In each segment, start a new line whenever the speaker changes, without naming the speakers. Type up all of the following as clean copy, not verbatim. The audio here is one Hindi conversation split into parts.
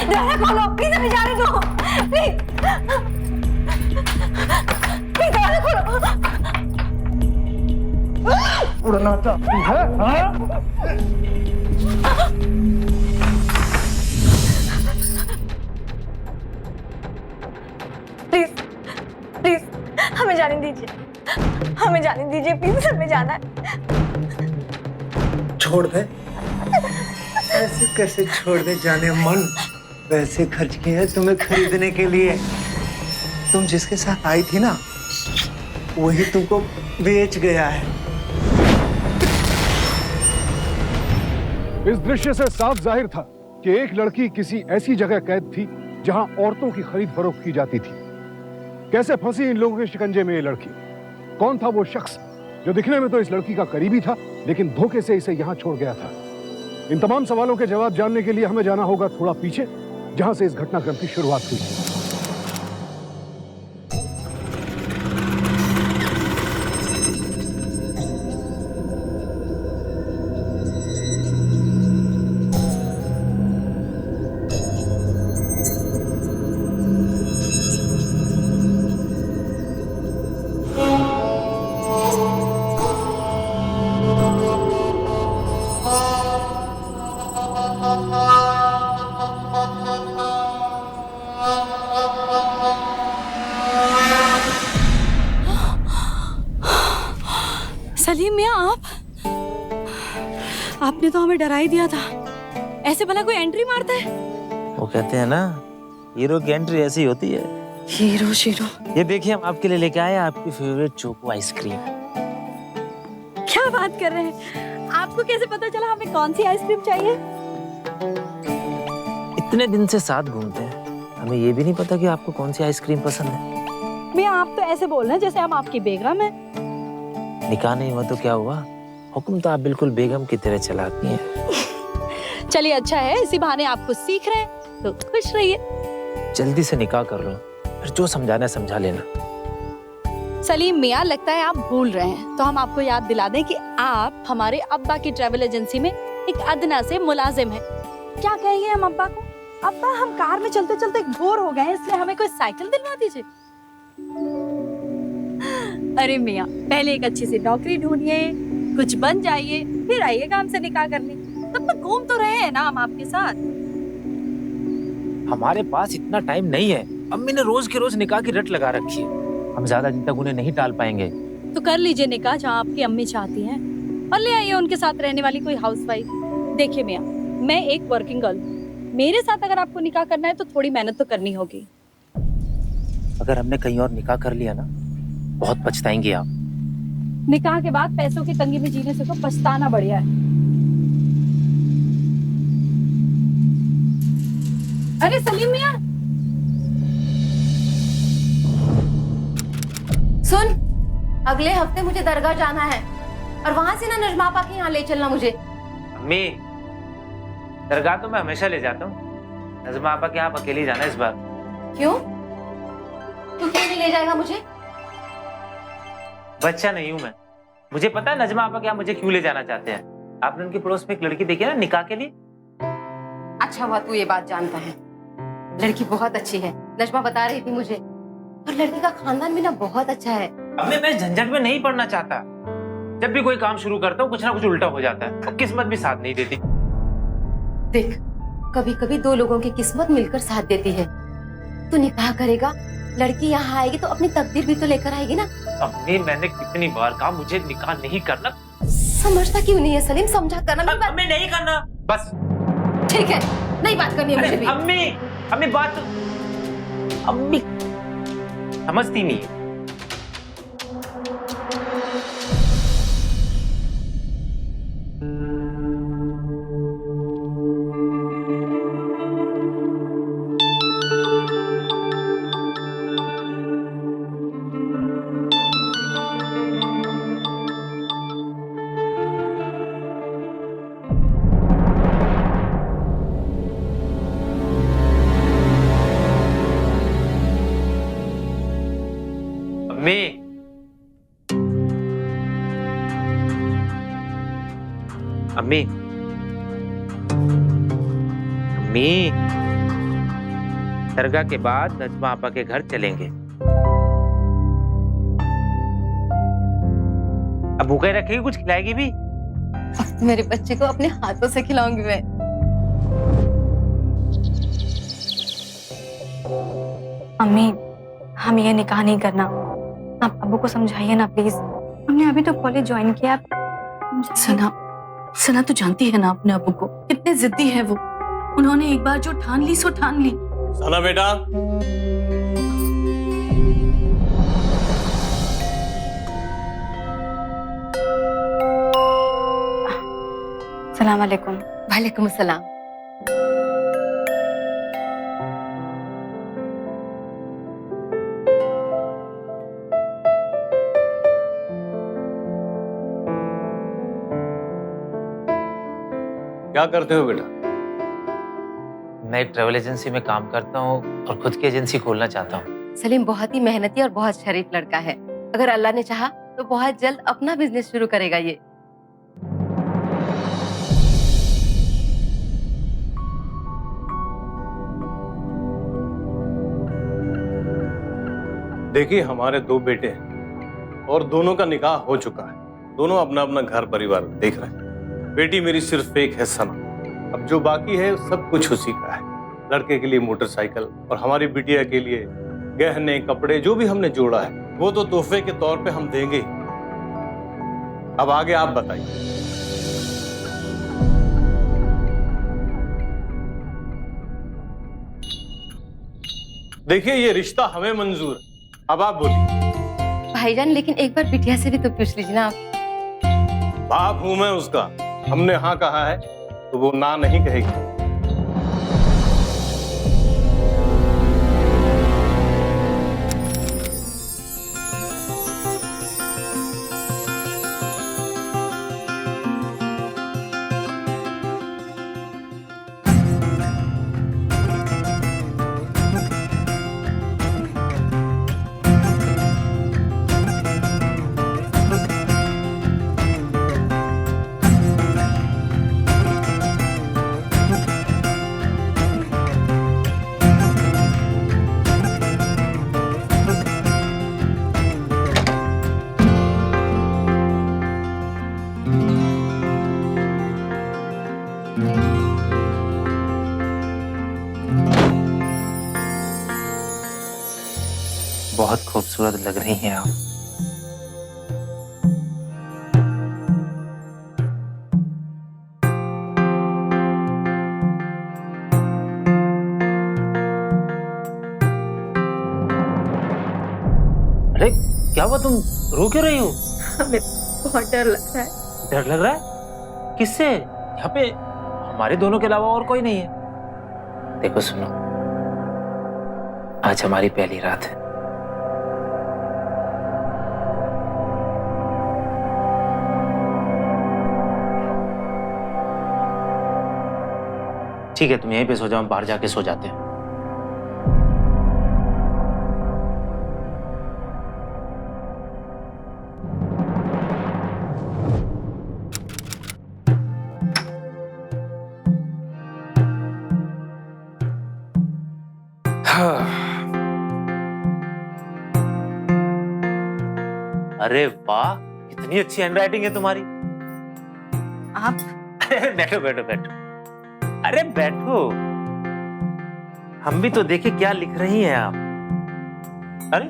दरवाजा खोलो प्लीज, हमें जाने दो प्लीज, प्लीज दरवाजा खोलो।
उड़ना चाहती है हाँ?
प्लीज प्लीज हमें जाने दीजिए, हमें जाने दीजिए प्लीज, हमें जाना है।
छोड़ दे, ऐसे कैसे छोड़ दे जाने मन। पैसे खर्च किए हैं तुम्हें खरीदने के लिए। तुम जिसके साथ आई थी ना वही तुमको बेच गया है।
इस दृश्य से साफ जाहिर था कि एक लड़की किसी ऐसी जगह कैद थी जहां औरतों की खरीद फरोख्त की जाती थी। कैसे फंसी इन लोगों के शिकंजे में ये लड़की? कौन था वो शख्स जो दिखने में तो इस लड़की का करीबी था लेकिन धोखे से इसे यहां छोड़ गया था? इन तमाम सवालों के जवाब जानने के लिए हमें जाना होगा थोड़ा पीछे, जहां से इस घटनाक्रम की शुरुआत हुई।
सलीम मियां, आपने तो हमें डरा ही दिया था। ऐसे भला कोई एंट्री मारता है?
वो कहते हैं ना, हीरो की एंट्री ऐसी होती है।
Hero shero.
ये देखिए हम आपके लिए लेके आए हैं आपकी फेवरेट चोको आइसक्रीम।
क्या बात कर रहे हैं? आपको कैसे पता चला हमें कौन सी आइसक्रीम चाहिए?
इतने दिन से साथ घूमते हैं, हमें ये भी नहीं पता कि आपको कौन सी आइसक्रीम पसंद है।
मियां, आप तो ऐसे बोल रहे हैं जैसे हम आपकी बेगम हैं।
निकाह नहीं हुआ तो क्या हुआ? हुक्म तो आप बिल्कुल बेगम की तरह चलाती हैं।
चलिए अच्छा है, इसी बहाने आप कुछ सीख रहे हैं तो खुश रहिए।
जल्दी से निकाह कर लो, फिर जो समझाना है समझा लेना।
सलीम मियां, लगता है आप भूल रहे हैं, तो हम आपको याद दिला दें कि आप हमारे अब्बा की ट्रैवल एजेंसी में एक अदना से मुलाजिम हैं। क्या कहेंगे हम अब्बा को? अब्बा, हम कार में चलते चलते बोर हो गए हैं, इसलिए हमें कोई साइकिल दिलवा दीजिए। अरे मियां, पहले एक अच्छी सी नौकरी ढूंढिए, कुछ बन जाइए, फिर आइएगा हमसे निकाह करने। तब तक घूम तो रहे हैं ना हम आपके साथ।
हमारे पास इतना टाइम नहीं है। अम्मी ने रोज के रोज निकाह की रट लगा रखी है, हम ज्यादा दिन तक उन्हें नहीं टाल पाएंगे।
तो कर लीजिए निकाह जहाँ आपकी अम्मी चाहती हैं, और ले आइए उनके साथ रहने वाली कोई हाउसवाइफ। देखिए मियां, मैं एक वर्किंग गर्ल हूँ, मेरे साथ अगर आपको निकाह करना है तो थोड़ी मेहनत तो करनी होगी।
अगर हमने कहीं और निकाह कर लिया ना, बहुत पछताएंगे आप।
निकाह के बाद पैसों की तंगी में जीने से तो पछताना बढ़िया है। अरे सलीम मियां,
सुन, अगले हफ्ते मुझे दरगाह जाना है और वहां से ना नजमा आपा के यहाँ ले चलना मुझे।
अम्मी, दरगाह तो मैं हमेशा ले जाता हूँ, नज़मा आपा के यहाँ आप अकेले जाना इस बार।
क्यों? तू क्यों नहीं ले जाएगा मुझे?
बच्चा नहीं हूँ मैं, मुझे पता है नज़मा आपा के यहाँ मुझे क्यों ले जाना चाहते हैं। आपने उनके पड़ोस में एक लड़की देखी ना निकाह के लिए?
अच्छा हुआ तू ये बात जानता है, लड़की बहुत अच्छी है, नजमा बता रही थी मुझे, और लड़की का खानदान भी ना बहुत अच्छा है।
अम्मी, मैं झंझट में नहीं पड़ना चाहता। जब भी कोई काम शुरू करता हूँ कुछ ना कुछ उल्टा हो जाता है और किस्मत भी साथ नहीं देती।
देख, कभी कभी दो लोगों की किस्मत मिलकर साथ देती है। तू निकाह करेगा, लड़की यहाँ आएगी तो अपनी तकदीर भी तो लेकर आएगी ना।
अम्मी, मैंने कितनी बार कहा मुझे निकाह नहीं करना।
समझता क्यों नहीं है सलीम? समझा करना।
अम्मी नहीं करना, बस
ठीक है, नहीं बात करनी है मुझे भी।
अम्मी, अम्मी बात, अम्मी समझती नहीं है। अम्मी, अम्मी, अम्मी, दरगाह के बाद नजमा आपा के घर चलेंगे। अब भूखे रखेगी, कुछ खिलाएगी भी?
अब तो मेरे बच्चे को अपने हाथों से खिलाऊंगी मैं।
अम्मी, हम ये निकाह नहीं करना। आप अब्बू को समझाइए ना प्लीज। हमने अभी तो कॉलेज ज्वाइन किया।
सना, सना तू जानती है ना अपने अबू को, कितने जिद्दी है वो। उन्होंने एक बार जो ठान ली सो ठान ली।
सना बेटा,
सलाम अलैकुम।
वालेकुम अस्सलाम।
क्या करते हो बेटा?
मैं एक ट्रेवल एजेंसी में काम करता हूँ और खुद की एजेंसी खोलना चाहता हूँ।
सलीम बहुत ही मेहनती और बहुत शरीफ लड़का है। अगर अल्लाह ने चाहा तो बहुत जल्द अपना बिजनेस शुरू करेगा ये।
देखिए, हमारे 2 बेटे हैं और दोनों का निकाह हो चुका है। दोनों अपना अपना घर परिवार देख रहे हैं। बेटी मेरी सिर्फ एक है सना। अब जो बाकी है सब कुछ उसी का है। लड़के के लिए मोटरसाइकिल और हमारी बिटिया के लिए गहने कपड़े जो भी हमने जोड़ा है वो तो तोहफे के तौर पे हम देंगे। अब आगे आप बताइए। देखिए, ये रिश्ता हमें मंजूर है। अब आप बोलिए।
भाईजान लेकिन एक बार बिटिया से भी तो पूछ लीजिए ना आप।
बाप हूं मैं उसका। हमने हाँ कहा है तो वो ना नहीं कहेगी।
बहुत खूबसूरत लग रही हैं आप। अरे क्या हुआ, तुम रो क्यों रही हो?
हमें बहुत डर लग रहा है।
डर लग रहा है? किससे? यहाँ पे हमारे दोनों के अलावा और कोई नहीं है। देखो सुनो, आज हमारी पहली रात है। ठीक है, तुम यहीं पे सो जाओ, हम बाहर जाके सो जाते हैं। अरे वाह, कितनी अच्छी हैंडराइटिंग है तुम्हारी।
आप?
अरे बैठो बैठो बैठो। अरे बैठो, हम भी तो देखे क्या लिख रही हैं आप। अरे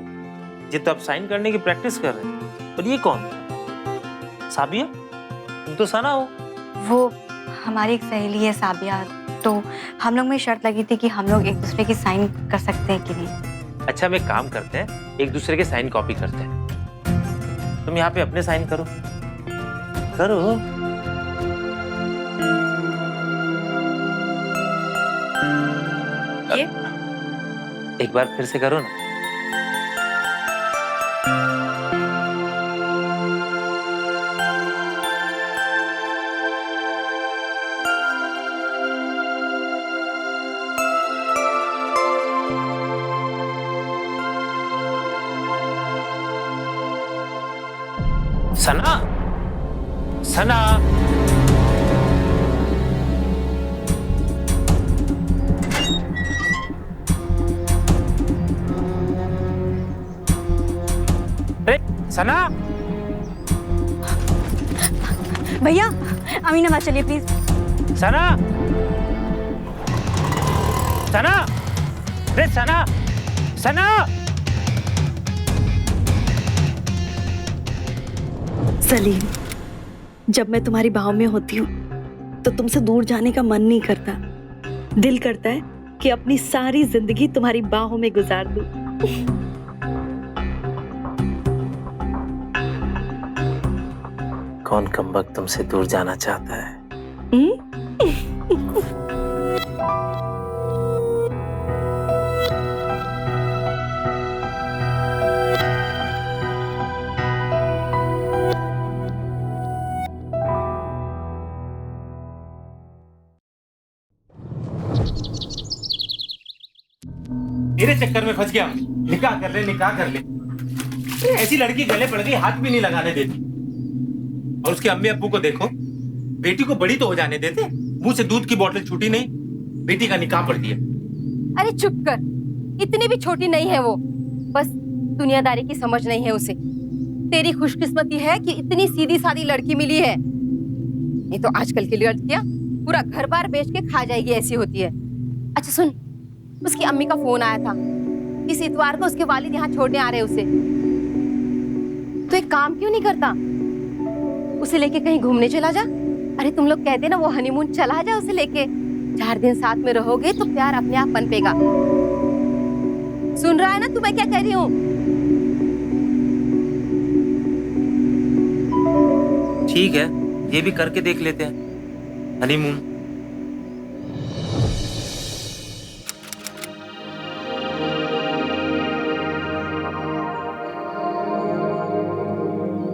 ये तो आप साइन करने की प्रैक्टिस कर रहे हैं। और ये कौन? साबिया, तुम तो सना हो।
वो हमारी एक सहेली है साबिया। तो हम लोग में शर्त लगी थी कि हम लोग एक दूसरे की साइन कर सकते हैं कि नहीं।
अच्छा, हम एक काम करते हैं, एक दूसरे के साइन कॉपी करते हैं। तुम यहाँ पे अपने साइन करो। करो।
ये?
एक बार फिर से करो ना। सना, सना, सना,
भैया अमीना बात चलिए प्लीज।
सना, सना, रे सना, सना।
सलीम, जब मैं तुम्हारी बाहों में होती हूँ तो तुमसे दूर जाने का मन नहीं करता। दिल करता है कि अपनी सारी जिंदगी तुम्हारी बाहों में गुजार दूं।
कौन कमबख्त तुमसे दूर जाना चाहता है?
मेरे चक्कर में फंस गया। निकाह कर ले, निकाह कर ले। ऐसी लड़की गले पड़ गई, हाथ भी नहीं लगाने देती। और उसके अम्मी अब्बू को देखो, बेटी को बड़ी तो हो जाने देते, मुंह से दूध की बोतल छूटी नहीं, बेटी का निकाह पड़ दिया।
अरे चुप कर, इतनी भी छोटी नहीं है वो, बस दुनियादारी की समझ नहीं है उसे। तेरी खुशकिस्मती है कि इतनी सीधी सादी लड़की मिली है, नहीं तो आजकल की लड़कियां पूरा घर बार बेच के खा जाएगी, ऐसी होती है। अच्छा सुन, उसकी अम्मी का फोन आया था, इस इतवार को उसके वालिद यहाँ छोड़ने आ रहे उसे। तो एक काम क्यों नहीं करता, उसे लेके कहीं घूमने चला जा। अरे तुम लोग कहते ना वो हनीमून, चला जा उसे लेके। 4 दिन साथ में रहोगे तो प्यार अपने आप पनपेगा। सुन रहा है ना तू मैं क्या कह रही हूँ?
ठीक है, ये भी करके देख लेते हैं, हनीमून।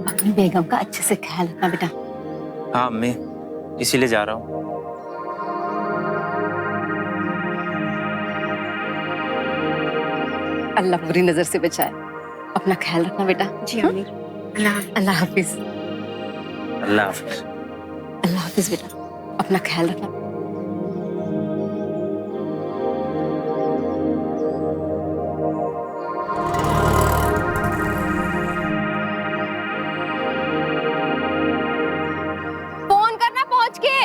अपनी बेगम का अच्छे से ख्याल रखना बेटा।
हाँ मैं इसीलिए जा रहा हूँ।
अल्लाह बुरी नजर से बचाए, अपना ख्याल रखना बेटा।
जी अम्मी।
अल्लाह हाफिज।
अल्लाह हाफिज।
अल्लाह हाफिज बेटा, अपना ख्याल रखना। फोन करना पहुंच के।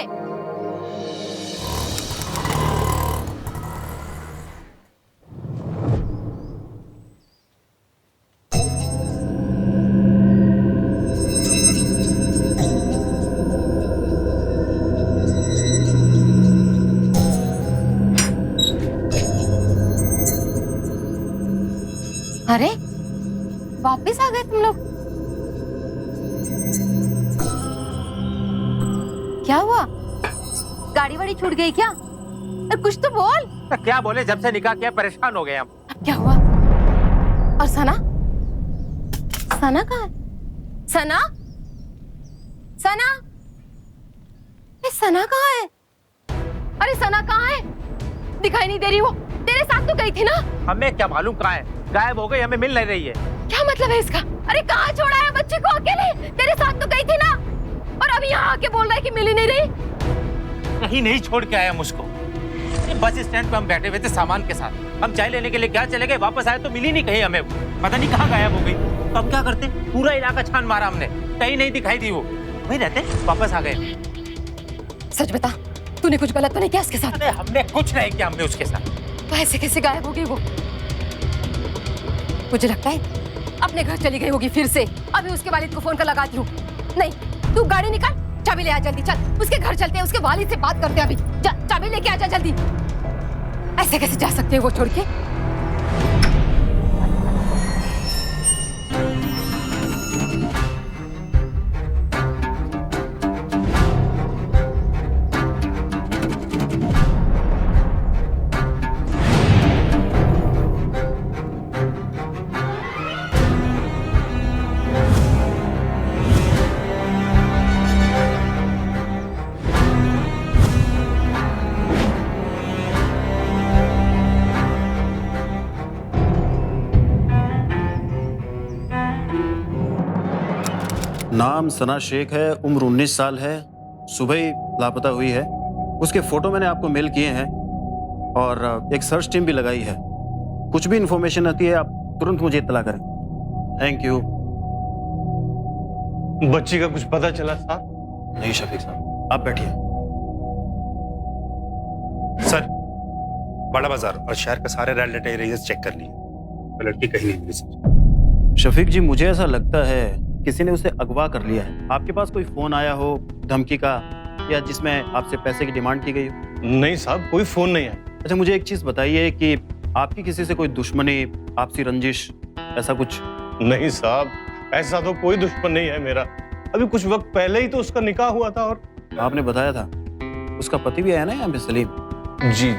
अरे वापस आ गए तुम लोग? क्या हुआ? गाड़ी वाड़ी छूट गई क्या? कुछ तो बोल।
क्या बोले, जब से निकाह किया परेशान हो गए हम।
अब क्या हुआ? और सना? सना कहाँ है? सना? सना? ये सना कहाँ है? अरे सना कहाँ है? दिखाई नहीं दे रही वो। तेरे साथ तो गई थी ना?
हमें क्या मालूम कहाँ है, गायब हो गई, हमें मिल नहीं रही है।
क्या मतलब है इसका? अरे कहाँ छोड़ा है बच्चे को अकेले? तेरे साथ तो गई थी ना, और अभी यहाँ आके बोल रहा है कि मिल ही नहीं रही।
कहीं नहीं छोड़ के आया मुझको। बस स्टैंड पे हम बैठे हुए थे सामान के साथ, हम चाय लेने के लिए क्या चले गए, वापस आए तो मिली नहीं कहीं हमें, पता नहीं कहाँ गायब हो गई। तो अब क्या करते, पूरा इलाका छान मारा हमने, कहीं नहीं दिखाई दी वो। वहीं रहते, वापस आ गए।
सच बता, तूने कुछ गलत तो नहीं किया उसके साथ?
अरे हमने कुछ नहीं किया, हमने उसके साथ।
तो ऐसे कैसे गायब हो गई वो? मुझे लगता है अपने घर चली गई होगी फिर से। अभी उसके वालिद को फोन कर लगाती हूँ। नहीं, तू गाड़ी निकाल, चाबी ले आ जल्दी। चल उसके घर चलते हैं, उसके वालिद से बात करते हैं अभी। जा, चाबी लेके आ जा जल्दी। ऐसे कैसे जा सकते हैं वो छोड़ के?
नाम सना शेख है, उम्र 19 साल है, सुबह ही लापता हुई है। उसके फोटो मैंने आपको मेल किए हैं और एक सर्च टीम भी लगाई है। कुछ भी इंफॉर्मेशन आती है आप तुरंत मुझे इत्तला करें। Thank you.
बच्ची का कुछ पता चला साहब?
नहीं शफीक साहब, आप बैठिए।
सर, बड़ा बाजार और शहर के सारे रेल डेटा एरियाज चेक कर लिए, तो लड़की कहीं नहीं मिली सर।
शफीक जी, मुझे ऐसा लगता है किसी ने उसे अगवा कर लिया है। आपके पास कोई फोन आया हो धमकी का, या जिसमें आपसे पैसे की डिमांड की गई हो?
नहीं साहब, कोई फोन नहीं आया।
अच्छा, मुझे एक चीज बताइए कि आपकी किसी से कोई दुश्मनी, आपसी रंजिश, ऐसा कुछ?
नहीं साहब, ऐसा तो कोई दुश्मन नहीं है मेरा। अभी कुछ वक्त पहले ही तो उसका निकाह हुआ था। और
आपने बताया था उसका पति भी आया ना यहाँ पे, सलीम?
जी।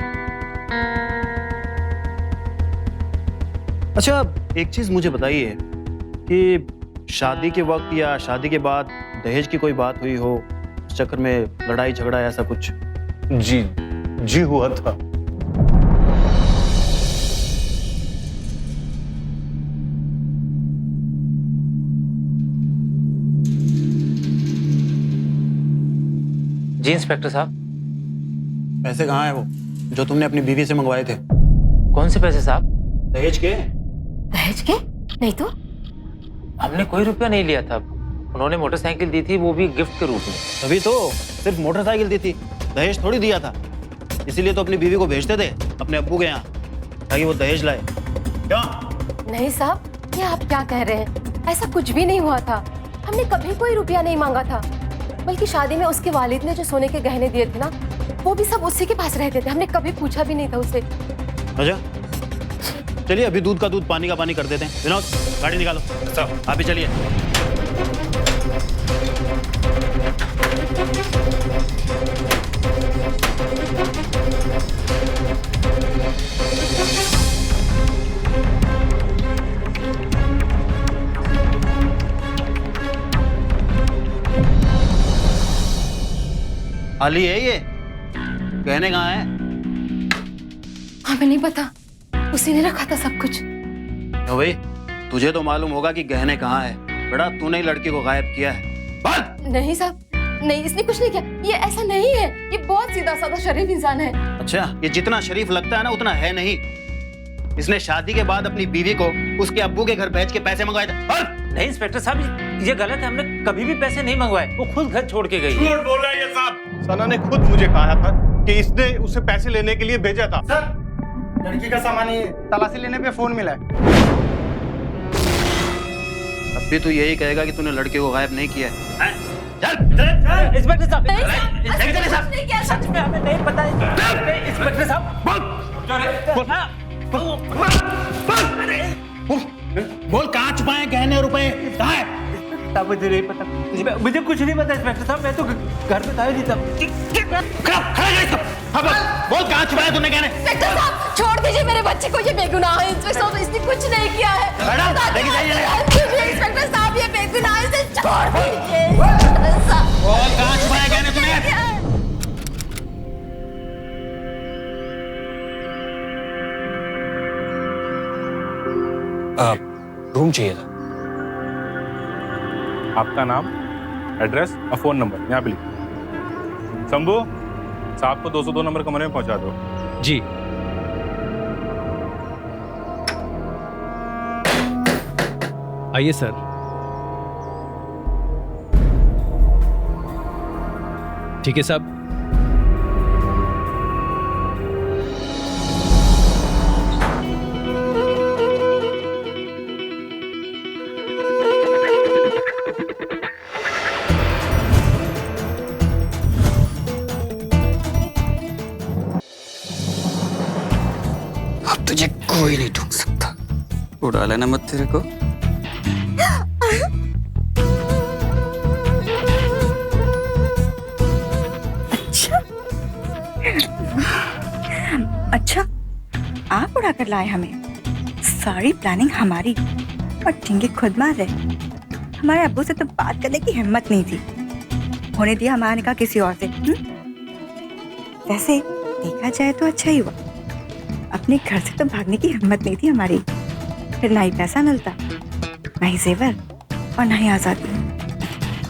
अच्छा, एक चीज मुझे बताइए कि शादी के वक्त या शादी के बाद दहेज की कोई बात हुई हो, उस चक्कर में लड़ाई झगड़ा ऐसा कुछ?
जी जी हुआ था।
जी इंस्पेक्टर साहब।
पैसे कहाँ है वो जो तुमने अपनी बीवी से मंगवाए थे?
कौन से पैसे साहब?
दहेज के।
दहेज के? नहीं तो।
हमने कोई रुपया नहीं लिया था। उन्होंने मोटरसाइकिल दी थी, वो भी गिफ्ट के रूप में।
तभी तो सिर्फ मोटरसाइकिल दी थी, दहेज थोड़ी दिया था। इसीलिए तो अपनी बीवी को भेजते थे अपने अब्बू के यहाँ, ताकि वो दहेज लाए। क्या?
नहीं साहब, ये आप क्या कह रहे हैं? ऐसा कुछ भी नहीं हुआ था। हमने कभी कोई रुपया नहीं मांगा था। बल्कि शादी में उसके वालिद ने जो सोने के गहने दिए थे ना, वो भी सब उसी के पास रहते थे। हमने कभी पूछा भी नहीं था उसे।
अच्छा, चलिए अभी दूध का दूध पानी का पानी कर देते हैं। विनोद, गाड़ी निकालो। साहब आप भी चलिए। खाली है ये? गहने कहाँ हैं?
हमें नहीं पता, उसी ने रखा था सब कुछ।
तो भाई, तुझे तो मालूम होगा कि गहने कहाँ है। बेटा, तूने ही लड़की को गायब किया है।
नहीं साहब, नहीं, इसने कुछ नहीं किया। ये ऐसा नहीं है। ये बहुत सीधा साधा शरीफ इंसान है।
अच्छा, ये जितना शरीफ लगता है ना उतना है नहीं। इसने शादी के बाद अपनी बीवी को उसके अब्बू के घर भेज के पैसे मंगवाए थे।
नहीं इंस्पेक्टर साहब, ये गलत है। हमने कभी भी पैसे नहीं मंगवाए। वो खुद घर छोड़ के गई।
झूठ बोल रहा है ये साहब।
सना ने खुद मुझे कहा था कि इसने उसे पैसे लेने के लिए भेजा था।
सर, लड़की का सामान ही तलाशी लेने पे फोन मिला है।
अब भी तू यही कहेगा कि तूने लड़के को गायब नहीं किया है?
इंस्पेक्टर साहब,
नहीं किया।
सच में हमें नहीं पता। इंस्पेक्टर साहब,
बोल, कहाँ छुपाए गहने और रुपए? कहाँ है?
मुझे नहीं पता। मुझे कुछ नहीं पता इंस्पेक्टर साहब। मैं तो घर पे था ही नहीं तब।
बोल, कहाँ छुपाए तूने गहने?
इंस्पेक्टर साहब, छोड़ दीजिए मेरे बच्चे को। ये बेगुनाह है इंस्पेक्टर साहब, इसने कुछ नहीं किया है। इंस्पेक्टर साहब, ये बेगुनाह है, इसे छोड़ दीजिए।
बोल, कहाँ छुपाए गहने तूने?
रूम चाहिए था। आपका नाम, एड्रेस और फोन नंबर यहाँ पे लिखिए। शंभू, साहब को 202 नंबर कमरे में पहुंचा दो।
जी। आइए सर। ठीक है साहब।
अब तुझे कोई नहीं ढूंढ सकता। उड़ा लेना मत तेरे को।
अच्छा, आप उड़ा कर लाए हमें? सारी प्लानिंग हमारी, और टिंगे खुद मार रहे। हमारे अब्बू से तो बात करने की हिम्मत नहीं थी। होने दिया हमारा निकाह किसी और से। वैसे देखा जाए तो अच्छा ही हुआ। अपने घर से तो भागने की हिम्मत नहीं थी हमारी। फिर ना ही पैसा मिलता, ना ही जेवर, और ना ही आजादी।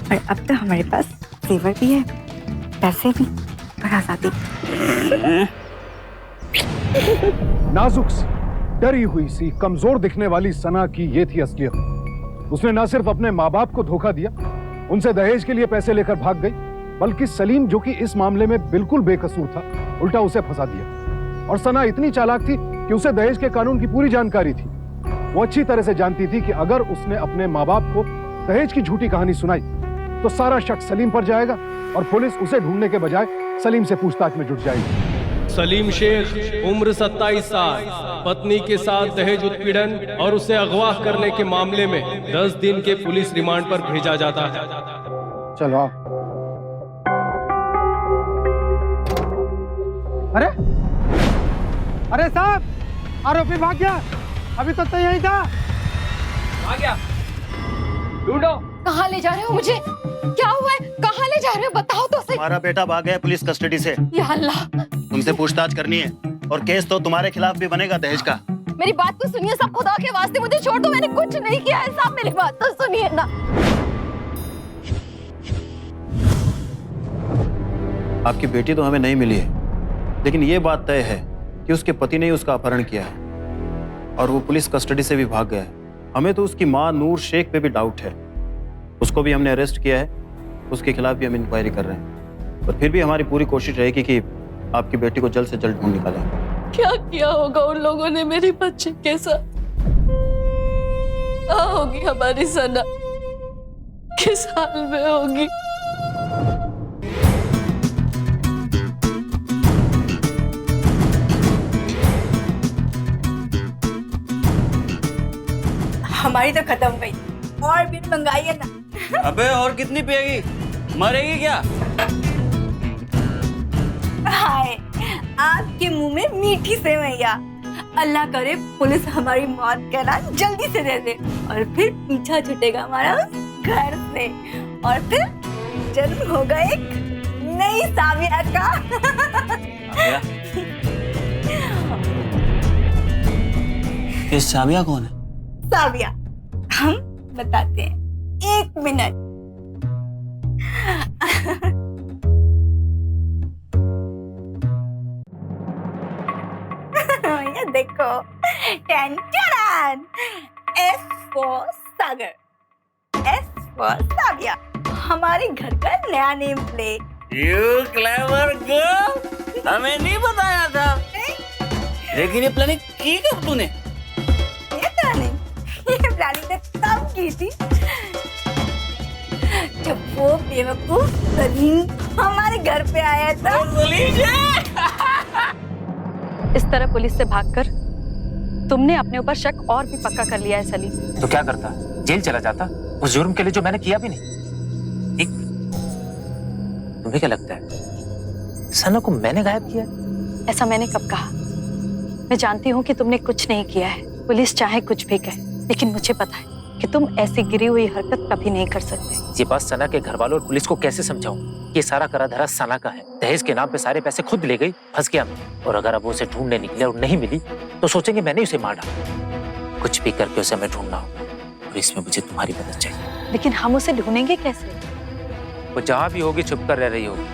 और अब तो हमारे पास जेवर भी है, पैसे भी, और आजादी।
नाजुक सी, डरी हुई सी, कमजोर दिखने वाली सना की ये थी असलियत। उसने न सिर्फ अपने माँ बाप को धोखा दिया, उनसे दहेज के लिए पैसे लेकर भाग गई, बल्कि सलीम जो कि इस मामले में बिल्कुल बेकसूर था, उल्टा उसे फंसा दिया। और सना इतनी चालाक थी कि उसे दहेज के कानून की पूरी जानकारी थी। वो अच्छी तरह से जानती थी कि अगर उसने अपने माँ बाप को दहेज की झूठी कहानी सुनाई तो सारा शक सलीम पर जाएगा और पुलिस उसे ढूंढने के बजाय सलीम से पूछताछ में जुट जाएगी।
सलीम शेख, उम्र 27 साल, पत्नी के साथ दहेज उत्पीड़न और उसे अगवा करने के मामले में 10 दिन के पुलिस रिमांड पर भेजा जाता है।
चलो आओ।
अरे अरे साहब, आरोपी भाग गया, अभी तक तो यही था।
आ गया, ढूंढो।
कहाँ ले जा रहे हो मुझे? क्या हुआ है? कहाँ ले जा रहे हो? बताओ तो सही।
हमारा बेटा भाग गया पुलिस कस्टडी से।
या अल्लाह,
तुमसे पूछताछ करनी है और केस तो तुम्हारे खिलाफ भी बनेगा दहेज का।
मेरी बात तो सुनिए सब, खुदा के वास्ते मुझे छोड़ दो, मैंने कुछ नहीं किया है साहब, मेरी बात तो सुनिए ना।
आपकी बेटी तो हमें नहीं मिली है, लेकिन ये बात तय है कि उसके पति ने उसका अपहरण किया है और वो पुलिस कस्टडी से भी भाग गया है। हमें तो उसकी मां नूर शेख पे भी डाउट है, उसको भी हमने अरेस्ट किया है, उसके खिलाफ भी हम इंक्वायरी कर रहे हैं। पर फिर भी हमारी पूरी कोशिश रहेगी कि आपकी बेटी को जल्द से जल्द ढूंढ निकालें।
क्या किया होगा उन लोगों ने मेरे बच्चे के साथ? क्या होगी हमारी सना? किस हाल में होगी?
हमारी तो खत्म गई, और भी मंगाइए ना।
अबे और कितनी पिएगी? मरेगी क्या?
हाय, आपके मुंह में मीठी सेवैया। अल्लाह करे पुलिस हमारी मौत का ऐलान जल्दी से दे दे और फिर पीछा छूटेगा हमारा उस घर से और फिर जन्म होगा एक नई साविया का।
ये साविया कौन है?
साविया हम बताते हैं, 1 मिनट। ये देखो, tension. S for Sagar, S for साविया, हमारे घर का नया name plate.
You clever girl, हमें नहीं बताया था। लेकिन ये प्लानिंग की कब तूने?
ये प्लानिंग तो तब की थी जब वो बेवकूफ सलीम हमारे घर पे आया था।
इस तरह पुलिस से भागकर तुमने अपने ऊपर शक और भी पक्का कर लिया है सलीम।
तो क्या करता? जेल चला जाता उस जुर्म के लिए जो मैंने किया भी नहीं। ठीक, तुम्हें क्या लगता है सना को मैंने गायब किया?
ऐसा मैंने कब कहा? मैं जानती हूँ कि तुमने कुछ नहीं किया है, पुलिस चाहे कुछ भी कहे, लेकिन मुझे पता है कि तुम ऐसी गिरी हुई हरकत कभी नहीं कर सकते।
ये बात सना के घर वालों और पुलिस को कैसे समझाऊं कि ये सारा करा धरा सना का है? दहेज के नाम पे सारे पैसे खुद ले गई, फंस गया मैं। और अगर अब उसे ढूंढने निकले और नहीं मिली तो सोचेंगे मैंने उसे मारा। कुछ भी करके उसे हमें ढूंढना होगा और इसमें मुझे तुम्हारी मदद चाहिए।
लेकिन हम उसे ढूंढेंगे कैसे?
वो जहाँ भी होगी छुप कर रह रही होगी।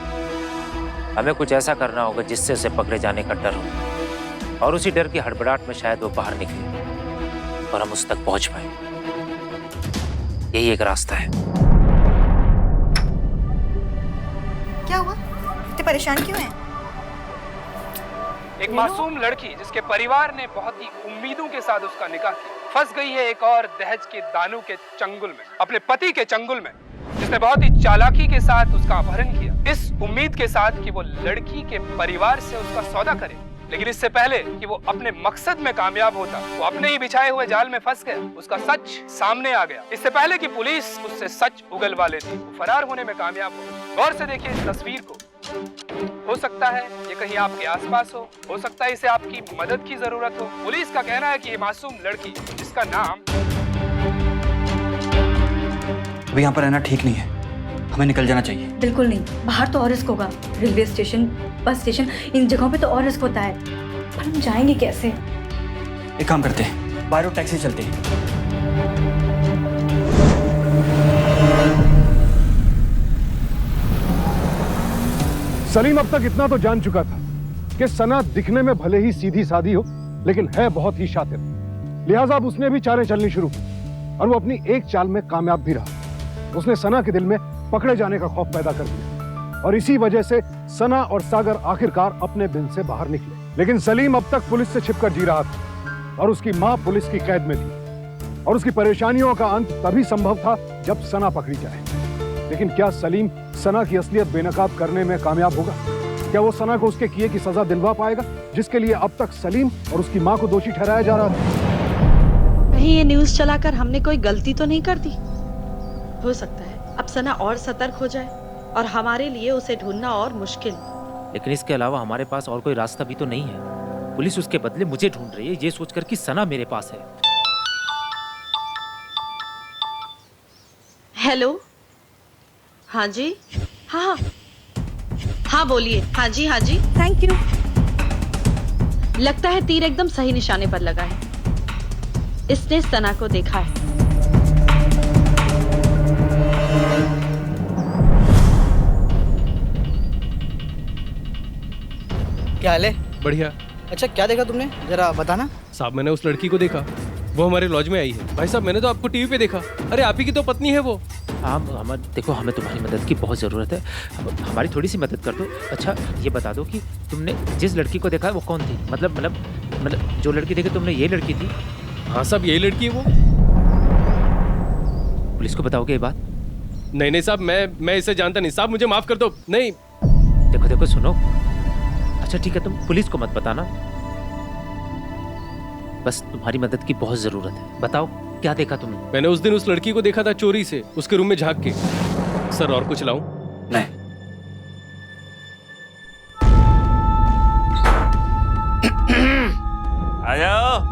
हमें कुछ ऐसा करना होगा जिससे उसे पकड़े जाने का डर हो और उसी डर की हड़बड़ाहट में शायद वो बाहर निकले और हम उस तक पहुंच पाए। यही एक रास्ता है।
क्या हुआ? इतने परेशान क्यों हैं?
एक मासूम लड़की जिसके परिवार ने बहुत ही उम्मीदों के साथ उसका निकाह किया, फंस गई है एक और दहेज के दानों के चंगुल में, अपने पति के चंगुल में, जिसने बहुत ही चालाकी के साथ उसका अपहरण किया, इस उम्मीद के साथ कि वो लड़की के परिवार से उसका सौदा करे। लेकिन इससे पहले कि वो अपने मकसद में कामयाब होता, वो अपने ही बिछाए हुए जाल में फंस गया। उसका सच सामने आ गया। इससे पहले कि पुलिस उससे सच उगलवा लेती, वो फरार होने में कामयाब हो। गौर से देखिए इस तस्वीर को। हो सकता है ये कहीं आपके आसपास हो सकता है इसे आपकी मदद की जरूरत हो। पुलिस का कहना है कि ये मासूम लड़की जिसका नाम
अभी यहाँ पर रहना ठीक नहीं है, हमें निकल जाना चाहिए।
बिल्कुल नहीं, बाहर तो और रिस्क होगा। रेलवे स्टेशन, बस स्टेशन, इन जगहों पे तो और रिस्क होता है। पर हम जाएंगे कैसे?
एक काम करते हैं, बाहर टैक्सी चलते हैं।
सलीम अब तक इतना तो जान चुका था कि सना दिखने में भले ही सीधी सादी हो, लेकिन है बहुत ही शातिर। लिहाजा अब उसने भी चालें चलनी शुरू की और वो अपनी एक चाल में कामयाब भी रहा। उसने सना के दिल में पकड़े जाने का खौफ पैदा कर दिया और इसी वजह से सना और सागर आखिरकार अपने बिल से बाहर निकले। लेकिन सलीम अब तक पुलिस से छिपकर जी रहा था और उसकी मां पुलिस की कैद में थी और उसकी परेशानियों का अंत तभी संभव था जब सना पकड़ी जाए। लेकिन क्या सलीम सना की असलियत बेनकाब करने में कामयाब होगा? क्या वो सना को उसके किए की सजा दिलवा पाएगा जिसके लिए अब तक सलीम और उसकी मां को दोषी ठहराया जा रहा था?
कहीं ये न्यूज़ चलाकर हमने कोई गलती तो नहीं कर दी? हो सकता है अब सना और सतर्क हो जाए और हमारे लिए उसे ढूंढना और मुश्किल।
लेकिन इसके अलावा हमारे पास और कोई रास्ता भी तो नहीं है। पुलिस उसके बदले मुझे ढूंढ रही है ये सोचकर कि सना मेरे पास है।
हेलो, हाँ जी, हाँ हाँ बोलिए। हाँ जी, हाँ जी, थैंक यू। लगता है तीर एकदम सही निशाने पर लगा है। इसने सना को देखा है।
क्या हाल है?
बढ़िया।
अच्छा, क्या देखा तुमने, जरा बताना।
साहब मैंने उस लड़की को देखा, वो हमारे लॉज में आई है। भाई साहब मैंने तो आपको टीवी पे देखा। अरे आप ही की तो पत्नी है वो।
देखो हमें तुम्हारी मदद की बहुत ज़रूरत है। हमारी थोड़ी सी मदद कर दो। अच्छा ये बता दो कि तुमने जिस लड़की को देखा है वो कौन थी? मतलब जो लड़की देखी तुमने ये लड़की थी?
हाँ साहब यही लड़की है वो।
पुलिस को बताओगे ये बात?
नहीं साहब, मैं इसे जानता नहीं साहब, मुझे माफ कर दो। नहीं
देखो सुनो। अच्छा ठीक है, तुम पुलिस को मत बताना, बस तुम्हारी मदद की बहुत जरूरत है। बताओ क्या देखा तुमने?
मैंने उस दिन उस लड़की को देखा था चोरी से उसके रूम में झांक के। सर और कुछ लाऊं?
नहीं।
आ जाओ।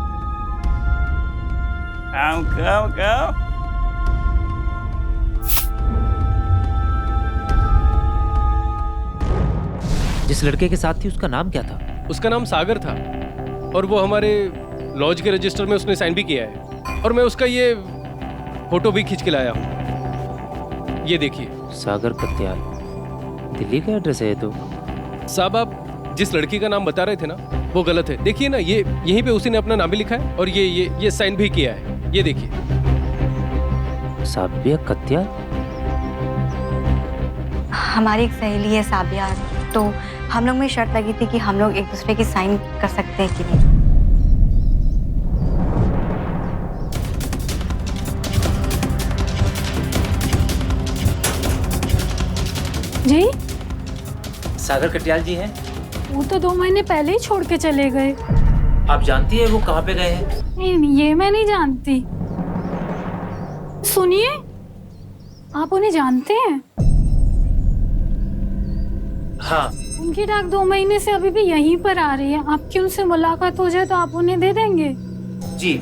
काम।
जिस लड़के के साथ थी उसका नाम क्या था?
उसका नाम सागर था और वो हमारे लॉज के रजिस्टर में उसने साइन भी किया है और मैं उसका ये फोटो भी खींच के लाया हूँ। ये देखिए।
सागर कत्याल, दिल्ली का एड्रेस है ये तो।
साहब आप जिस लड़की का नाम बता रहे थे ना वो गलत है। देखिए ना, ये यहीं पे उसी ने अपना नाम भी लिखा है और ये साइन भी किया है। ये देखिए।
साबिया कत्याल?
हमारी एक सहेली है साबिया, तो हम लोग में शर्त लगी थी कि हम लोग एक दूसरे की साइन कर सकते हैं कि नहीं।
जी?
सागर कटियाल जी हैं?
वो तो 2 महीने पहले ही छोड़ के चले गए।
आप जानती है वो कहाँ पे गए हैं?
नहीं, ये मैं नहीं जानती। सुनिए, आप उन्हें जानते हैं?
हाँ।
उनकी डाक 2 महीने से अभी भी यहीं पर आ रही है। आपकी उनसे मुलाकात हो जाए तो आप उन्हें दे देंगे?
जी।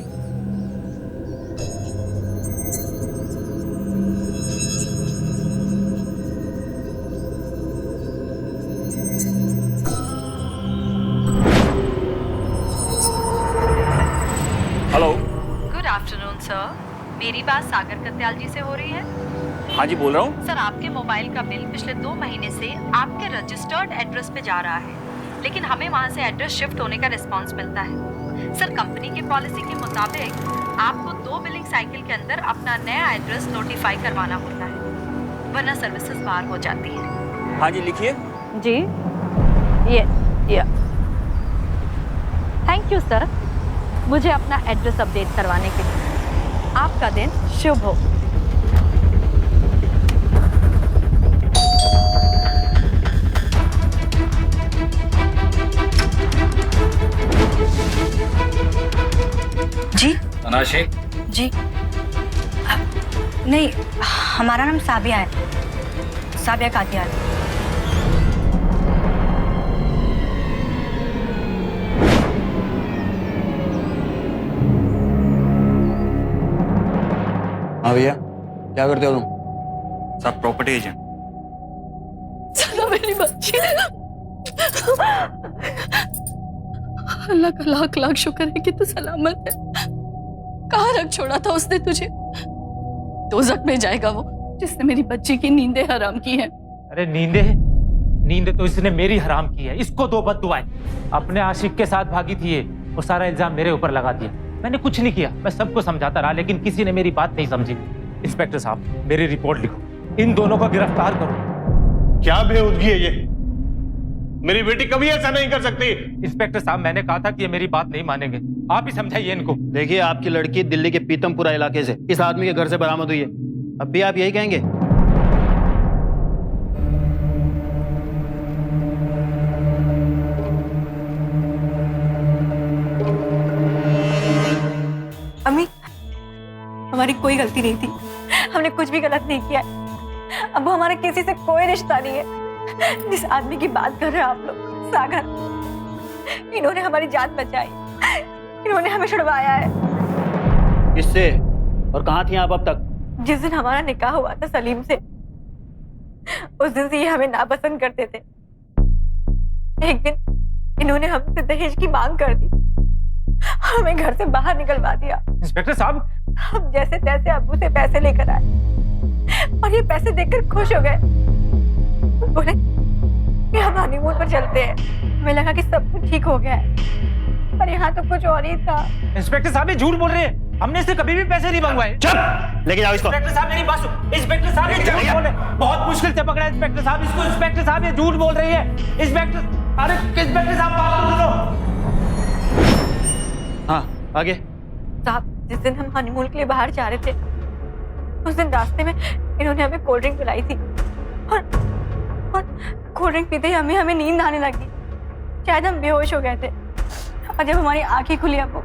हेलो।
गुड आफ्टरनून सर, मेरी बात सागर कत्याल जी से हो रही है?
हाँ जी बोल रहा हूँ।
सर आपके मोबाइल का बिल पिछले 2 महीने से आपके रजिस्टर्ड एड्रेस पे जा रहा है, लेकिन हमें वहाँ से एड्रेस शिफ्ट होने का रिस्पांस मिलता है। सर कंपनी की पॉलिसी के मुताबिक आपको 2 बिलिंग साइकिल के अंदर अपना नया एड्रेस नोटिफाई करवाना होता है, वरना सर्विसेज बाहर हो जाती है।
हाँ जी लिखिए।
जी ये थैंक यू सर, मुझे अपना एड्रेस अपडेट करवाने के लिए। आपका दिन शुभ हो।
जी?
सना शेख?
जी नहीं, हमारा नाम साबिया है, साबिया कातियाल।
हाँ भैया, क्या करते हो तुम?
सब प्रॉपर्टी एजेंट।
चलो मेरी बच्ची। अल्लाह का लाख लाख शुक्र है कि तू सलामत है। कहाँ रख छोड़ा था उसने तुझे? दोज़ख में जाएगा वो जिसने मेरी बच्ची की नींदें हराम की हैं।
अरे नींद तो इसने मेरी हराम की है। इसको 2 बद्दुआएं। अपने आशिक के साथ भागी थी ये और सारा इल्जाम मेरे ऊपर लगा दिया। मैंने कुछ नहीं किया, मैं सबको समझाता रहा लेकिन किसी ने मेरी बात नहीं समझी। इंस्पेक्टर साहब मेरी रिपोर्ट लिखो, इन दोनों को गिरफ्तार करो।
क्या बेहूदगी है ये? मेरी बेटी कभी ऐसा नहीं कर सकती।
इंस्पेक्टर साहब मैंने कहा था कि ये मेरी बात नहीं मानेंगे, आप ही समझाइए इनको।
देखिए, आपकी लड़की दिल्ली के पीतमपुरा इलाके से इस आदमी के घर से बरामद हुई है। अब भी आप यही कहेंगे?
अम्मी, हमारी कोई गलती नहीं थी, हमने कुछ भी गलत नहीं किया है। अब हमारा किसी से कोई रिश्ता नहीं है। जिस आदमी की बात कर रहे हैं आप लोग, सागर, इन्होंने हमारी जान बचाई, इन्होंने हमें छुड़वाया है।
किससे और कहाँ थी आप अब तक?
जिस दिन हमारा निकाह हुआ था सलीम से, उस दिन से ये हमें नापसंद करते थे। एक दिन इन्होंने हमसे दहेज की मांग कर दी, हमें घर से बाहर निकलवा दिया।
इंस्पेक्टर साहब,
हम जैसे तैसे अब्बू से पैसे लेकर आए और ये पैसे देखकर खुश हो गए। बोले कि हम हनीमून पर चलते हैं। हमें लगा कि सब कुछ ठीक हो गया है, पर यहाँ तो कुछ और ही था।
इंस्पेक्टर साहब ये झूठ बोल रहे हैं, हमने इससे कभी भी पैसे नहीं मंगवाए।
चुप! लेके जाओ इसको।
इंस्पेक्टर साहब मेरी बात सुन। इंस्पेक्टर साहब ये झूठ बोल रहे हैं, बहुत मुश्किल से पकड़ा इंस्पेक्टर साहब इसको। इंस्पेक्टर साहब ये झूठ बोल रही है। इंस्पेक्टर, अरे इंस्पेक्टर साहब बात तो सुनो।
हाँ, आगे।
साहब, जिस दिन हम हनीमून के लिए बाहर जा रहे थे, उस दिन रास्ते में इन्होंने हमें कोल्ड ड्रिंक पिलाई थी और कोल्ड ड्रिंक पीते ही हमें नींद आने लगी। शायद हम बेहोश हो गए थे और जब हमारी आंखें खुली अब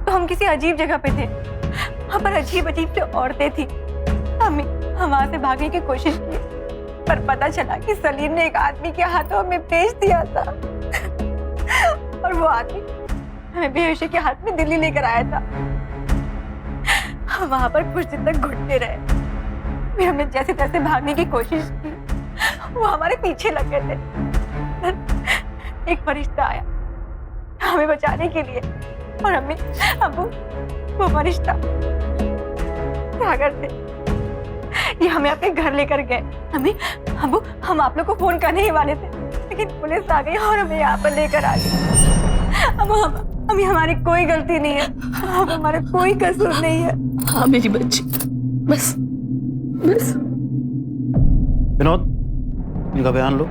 तो हम किसी अजीब जगह पे थे। वहाँ पर अजीब अजीब से औरतें थी। हम वहाँ से भागने की कोशिश की, पर पता चला कि सलीम ने एक आदमी के हाथों हमें बेच दिया था और वो आदमी हमें बेहोशी के हाथ में दिल्ली लेकर आया था। हम वहाँ पर कुछ दिन तक घुटते रहे, फिर हमने जैसे तैसे भागने की कोशिश की। वो हमारे पीछे लग गए थे। एक फरिश्ता आया हमें बचाने के लिए और अम्मी, अब्बू, वो फरिश्ता सागर थे। ये हमें अपने घर लेकर गए। अम्मी, अब्बू, हम आप लोग को फोन करने ही वाले थे, लेकिन पुलिस आ गई और हमें यहाँ पर लेकर आ गई। अब अम्मी, हमारी कोई गलती नहीं है, अब हमारा कोई कसूर नहीं है।
हाँ मेरी बच्ची, बस बस।
विनोद, इनका बयान लो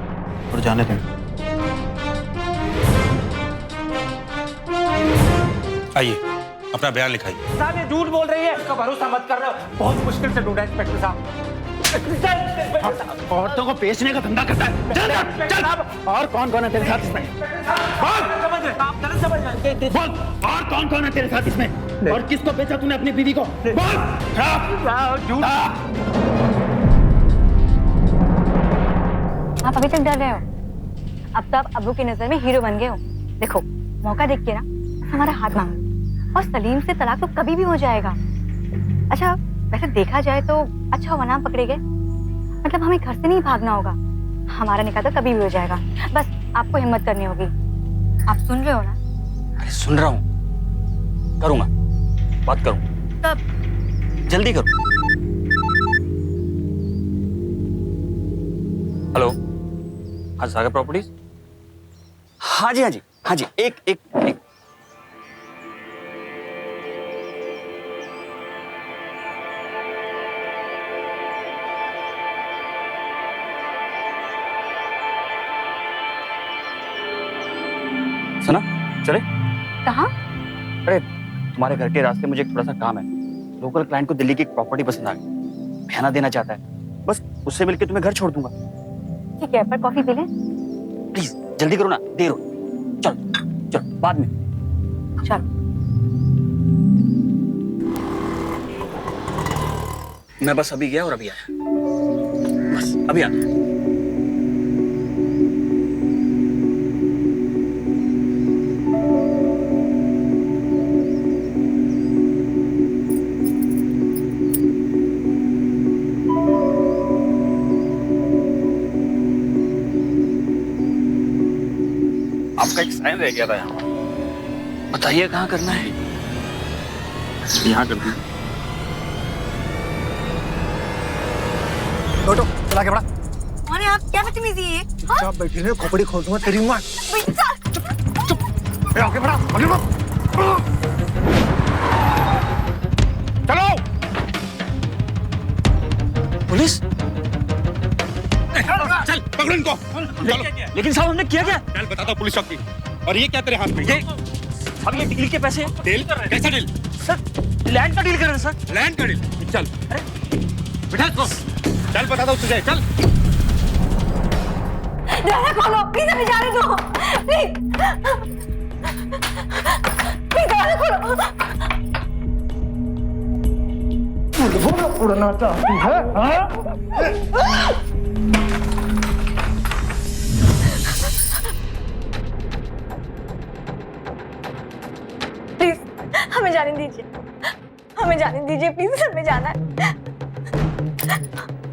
और जाने दें।
आइए, अपना बयान लिखाइए।
साहब ये झूठ बोल रही है, इसका भरोसा मत कर रहे हो। बहुत मुश्किल से ढूंढा इंस्पेक्टर साहब।
औरतों को बेचने का धंधा करता है। चल, चल। और कौन कौन है तेरे साथ इसमें? बोल, और कौन कौन है तेरे साथ इसमें? और किसको बेचा तूने अपनी बीवी को? बोल।
आप अभी तक डर रहे हो? अब तो आप अब्बू की नजर में हीरो बन गए हो। देखो, मौका देख के ना हमारा हाथ मांगो, और सलीम से तलाक तो कभी भी हो जाएगा। अच्छा, वैसे देखा जाए तो अच्छा हुआ ना पकड़े गए, मतलब हमें घर से नहीं भागना होगा। हमारा निकाह तो कभी भी हो जाएगा, बस आपको हिम्मत करनी होगी। आप सुन रहे हो ना?
अरे सुन रहा हूँ, करूँगा, बात करूँ।
कब?
जल्दी करो। हेलो, हाँ सागर प्रॉपर्टीज। हाँ जी, हाँ जी, हाँ जी, एक सुना, चले?
कहाँ?
अरे तुम्हारे घर के रास्ते मुझे एक थोड़ा सा काम है। लोकल क्लाइंट को दिल्ली की एक प्रॉपर्टी पसंद आ गई, बयाना देना चाहता है। बस उससे मिलके तुम्हें घर छोड़ दूंगा।
ठीक है, पर कॉफी पी लें?
प्लीज जल्दी करो ना, देर हो। चलो चलो, बाद में।
चलो।
मैं बस अभी गया और अभी आया, बस अभी आया। आपका एक साइन रह गया था यहाँ, बताइए कहाँ करना है? यहाँ कर दी।
ऑटो चला के बड़ा।
अरे आप क्या बदतमीजी है?
चुपचाप बैठी रहे, खोपड़ी खोल दूंगा तेरी माँ। चुप, आगे बढ़ा, आगे बढ़ा। चलो।
पुलिस?
चल पकड़ो इनको।
लेकिन साहब हमने किया क्या?
चल बताता पुलिस चौकी। और ये क्या तेरे हाथ में?
ये साहब ये डील के पैसे।
डील कर रहे हैं? कैसा डील?
सर लैंड का डील कर रहे हैं सर।
लैंड का डील? चल बिठा इसको। चल बताता हूँ तुझे। चल
दरवाजा खोलो प्लीज, हमें जाने दो प्लीज, प्लीज दरवाजा खोलो।
उड़ना चाहती है?
प्लीज हमें जाने दीजिए, हमें जाने दीजिए प्लीज, हमें जाना है।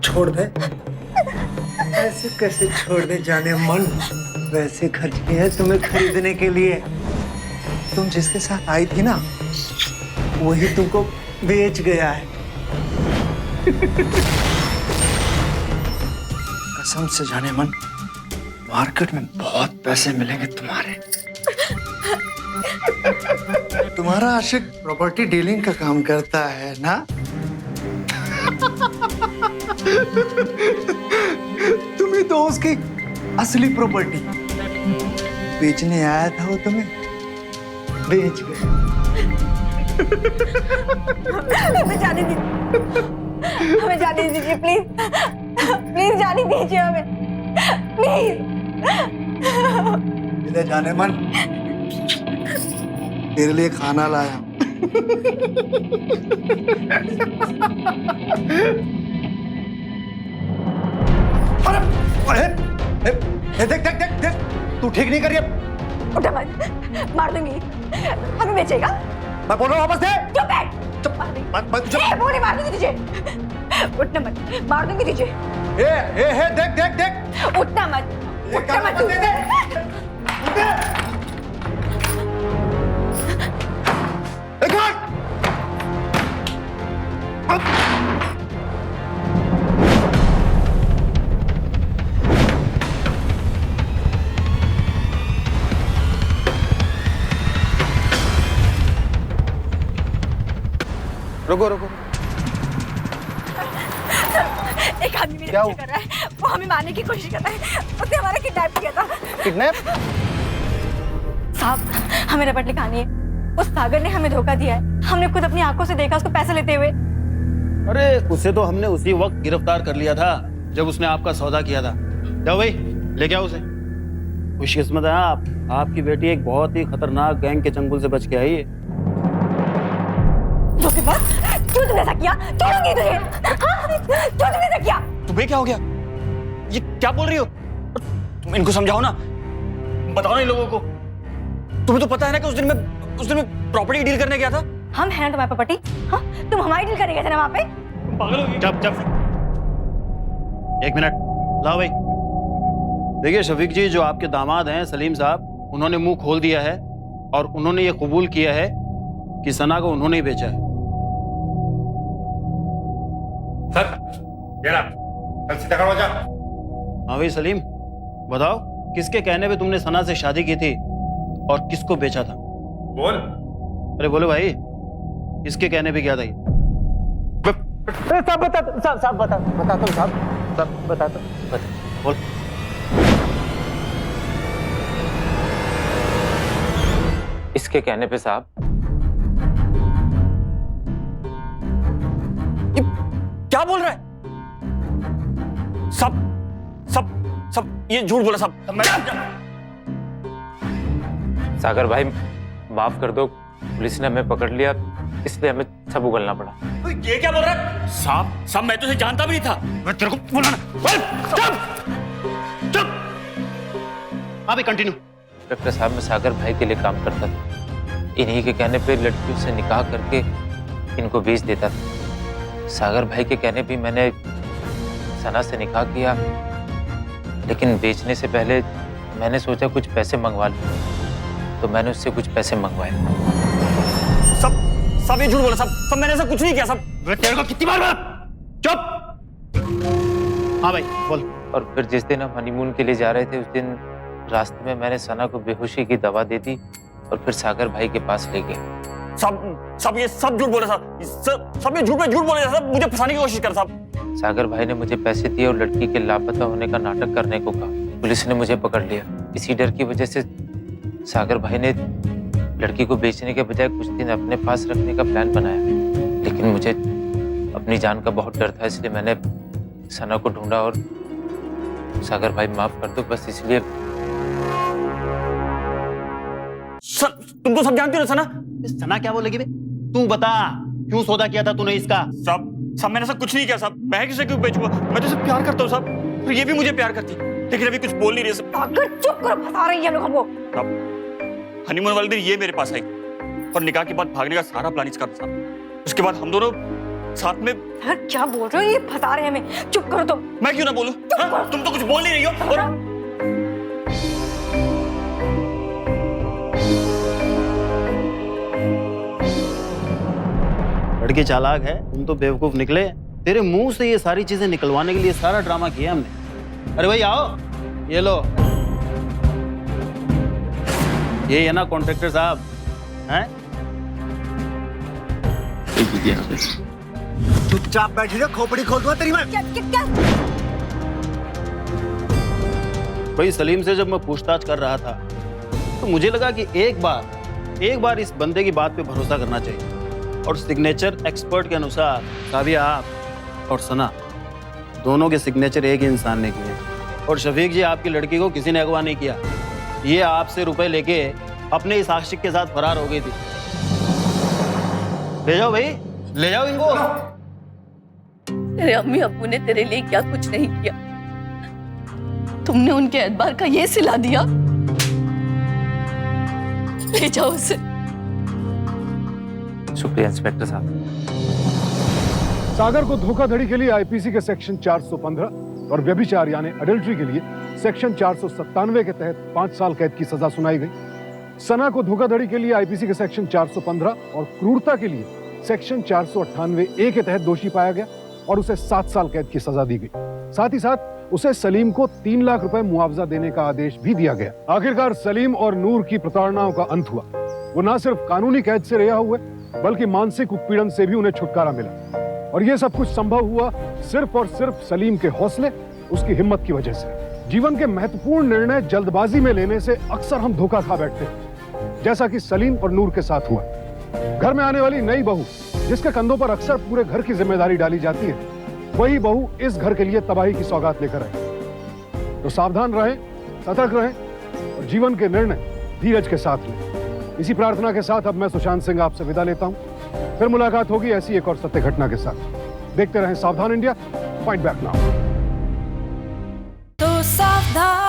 छोड़ दे। ऐसे कैसे छोड़ दे जाने मन? वैसे खर्च किए हैं तुम्हें खरीदने के लिए। तुम जिसके साथ आई थी ना, वही तुमको बेच गया है। कसम से जाने मन, मार्केट में बहुत पैसे मिलेंगे तुम्हारे। तुम्हारा आशिक प्रॉपर्टी डीलिंग का काम करता है ना? तुम्हें तो उसकी असली प्रॉपर्टी बेचने आया था, वो तुम्हें बेच गया।
हमें जाने दीजिए, हमें जाने दीजिए प्लीज, प्लीज जाने दीजिए हमें प्लीज।
इधर जाने मन, तेरे लिए खाना लाया हूं। देख देख देख देख, तू ठीक नहीं कर रही है।
उठा मत, मार दूंगी, हमें बेचेगा।
मैं बोल रहा हूँ वापस दे।
चुप बैठ, चुप बोले मार दूंगी तुझे। उठना मत, मार दूंगी तुझे।
ए देख देख देख,
उठना मत, उठना मत तू।
रुको रुको।
एक आदमी मेरे पीछे कर रहा है, वो हमें मारने की कोशिश कर रहा है। उसने हमारा किडनैप किया था।
किडनैप?
साहब हमें रपट लिखानी है। उस सागर ने हमें धोखा दिया है। हमने खुद अपनी आंखों से देखा उसको पैसे लेते हुए।
अरे उसे तो हमने उसी वक्त गिरफ्तार कर लिया था जब उसने आपका सौदा किया था। जाओ भाई लेके आओ उसे। खुशकिस्मत है आप, आपकी बेटी एक बहुत ही खतरनाक गैंग के चंगुल से बच के आई है।
क्यों तुमने ऐसा किया? छोड़ूंगी तुझे। हाँ? क्यों तुमने ऐसा किया?
तुम्हें क्या हो गया? ये क्या बोल रही हो? तुम इनको समझाओ ना, बताओ ना इन लोगों को। तुम्हें तो पता है ना कि उस दिन में प्रॉपर्टी डील करने गया था।
हम हैं तुम्हारी प्रॉपर्टी? हाँ? तुम हमारी डील करने गए थे ना वहाँ पे?
पागल हो गई।
चुप एक मिनट, लाओ भाई। देखिए शफीक जी, जो आपके दामाद हैं सलीम साहब, उन्होंने मुंह खोल दिया है और उन्होंने ये कबूल किया है कि सना को उन्होंने ही बेचा है।
सर कल सीधा खड़ा हो जा।
हाँ भाई सलीम, बताओ किसके कहने पे तुमने सना से शादी की थी और किसको बेचा था?
बोल।
अरे बोलो भाई, किसके कहने पे किया था ये?
साहब बताता हूँ साहब बताता हूँ।
बोल।
इसके कहने पे साहब।
क्या बोल रहा है? सब ये झूठ बोला सब।
सागर भाई माफ कर दो, पुलिस ने हमें पकड़ लिया इसलिए हमें सब उगलना पड़ा।
ये क्या बोल रहा है? सब मैं तुझे जानता भी नहीं था। मैं तेरे को बोला ना। चुप।
अभी कंटिन्यू।
डॉक्टर साहब मैं सागर भाई के लिए काम करता था। इन्हीं के कहने पे लड़कियों से निकाह करके इनको बेच देता था। सागर भाई के कहने पे मैंने सना से निकाह किया, लेकिन बेचने से पहले मैंने सोचा कुछ पैसे मंगवा लूं, तो मैंने उससे कुछ पैसे मंगवाए।
सब ये झूठ बोला। सब मैंने ऐसा कुछ नहीं किया। सब तेरे को कितनी बार बोला? चुप।
हाँ भाई बोल।
और फिर जिस दिन हम हनीमून के लिए जा रहे थे, उस दिन रास्ते में मैंने सना को बेहोशी की दवा दे दी और फिर सागर भाई के पास ले गए।
सब ये सब झूठ बोले। सब ये झूठ पे झूठ बोले। सब मुझे फंसाने की कोशिश कर। सब
सागर भाई ने मुझे पैसे दिए और लड़की के लापता होने का नाटक करने को कहा। पुलिस ने मुझे पकड़ लिया। इसी डर की वजह से सागर भाई ने लड़की को बेचने के बजाय कुछ दिन अपने पास रखने का प्लान बनाया। लेकिन मुझे अपनी जान का बहुत डर था, इसलिए मैंने सना को ढूंढा और सागर भाई माफ कर दो, बस इसलिए।
तुम तो सब जानती हो सना।
सना क्या बोलेगी बे? तू बता, क्यों सौदा किया था तूने इसका?
साहब मैंने ऐसा कुछ नहीं किया साहब। मैं किसे क्यों बेचूंगा? मैं तो सिर्फ प्यार करता हूँ साहब, और ये भी मुझे प्यार करती, लेकिन अभी कुछ बोल नहीं रही सब।
अगर चुप करो, फंसा रही है लोग हमको।
हनीमून वाले दिन ये मेरे पास आई और निकाह के बाद भागने का सारा प्लान इसका था। उसके बाद हम दोनों साथ में।
यार क्या बोल रहे हो? ये फंसा रहे हैं हमें। चुप करो तुम।
मैं क्यों ना बोलूं? तुम तो कुछ बोल नहीं रही हो। और
लड़की चालाक है, तुम तो बेवकूफ निकले। तेरे मुंह से ये सारी चीजें निकलवाने के लिए सारा ड्रामा किया हमने। अरे भाई आओ, ये लो। ये है ना कॉन्ट्रैक्टर साहब, हैं?
चुपचाप बैठी रहो, खोपड़ी खोल दूंगा तेरी मैं।
क्या?
भाई सलीम से जब मैं पूछताछ कर रहा था तो मुझे लगा कि एक बार इस बंदे की बात पे भरोसा करना चाहिए। और सिग्नेचर एक्सपर्ट के अनुसार साबिया आप और सना दोनों के सिग्नेचर एक ही इंसान ने किए। और शफीक जी, आपकी लड़की को किसी ने अगवा नहीं किया। ये आपसे रुपए लेके अपने इस आशिक के साथ फरार हो गई थी। ले जाओ भाई, ले जाओ इनको।
तेरे अम्मी अब्बू ने तेरे लिए क्या कुछ नहीं किया, तुमने उनके एतबार का ये सिला दिया। ले जाओ उसे।
शुक्रिया इंस्पेक्टर साहब।
सागर को धोखाधड़ी के लिए आईपीसी के सेक्शन 415 और व्यभिचार यानी अडल्ट्री के लिए सेक्शन 497 के तहत 5 साल कैद की सजा सुनाई गई। सना को धोखाधड़ी के लिए आईपीसी के सेक्शन 415 और क्रूरता के लिए सेक्शन 498 ए के तहत दोषी पाया गया और उसे 7 साल कैद की सजा दी गई। साथ ही साथ उसे सलीम को 3 लाख रुपए मुआवजा देने का आदेश भी दिया गया। आखिरकार सलीम और नूर की प्रताड़नाओं का अंत हुआ। वो न सिर्फ कानूनी कैद से रिहा हुए बल्कि मानसिक उत्पीड़न से भी उन्हें छुटकारा मिला। और ये सब कुछ संभव हुआ सिर्फ और सिर्फ सलीम के हौसले, उसकी हिम्मत की वजह से। जीवन के महत्वपूर्ण निर्णय जल्दबाजी में लेने से अक्सर हम धोखा खा बैठते हैं, जैसा कि सलीम और नूर के साथ हुआ। घर में आने वाली नई बहू, जिसके कंधों पर अक्सर पूरे घर की जिम्मेदारी डाली जाती है, वही बहू इस घर के लिए तबाही की सौगात लेकर आई। तो सावधान रहें, सतर्क रहें और जीवन के निर्णय धीरज के साथ लें। इसी प्रार्थना के साथ अब मैं सुशांत सिंह आपसे विदा लेता हूं। फिर मुलाकात होगी ऐसी एक और सत्य घटना के साथ। देखते रहें सावधान इंडिया, फाइट बैक नाउ।
तो सावधान।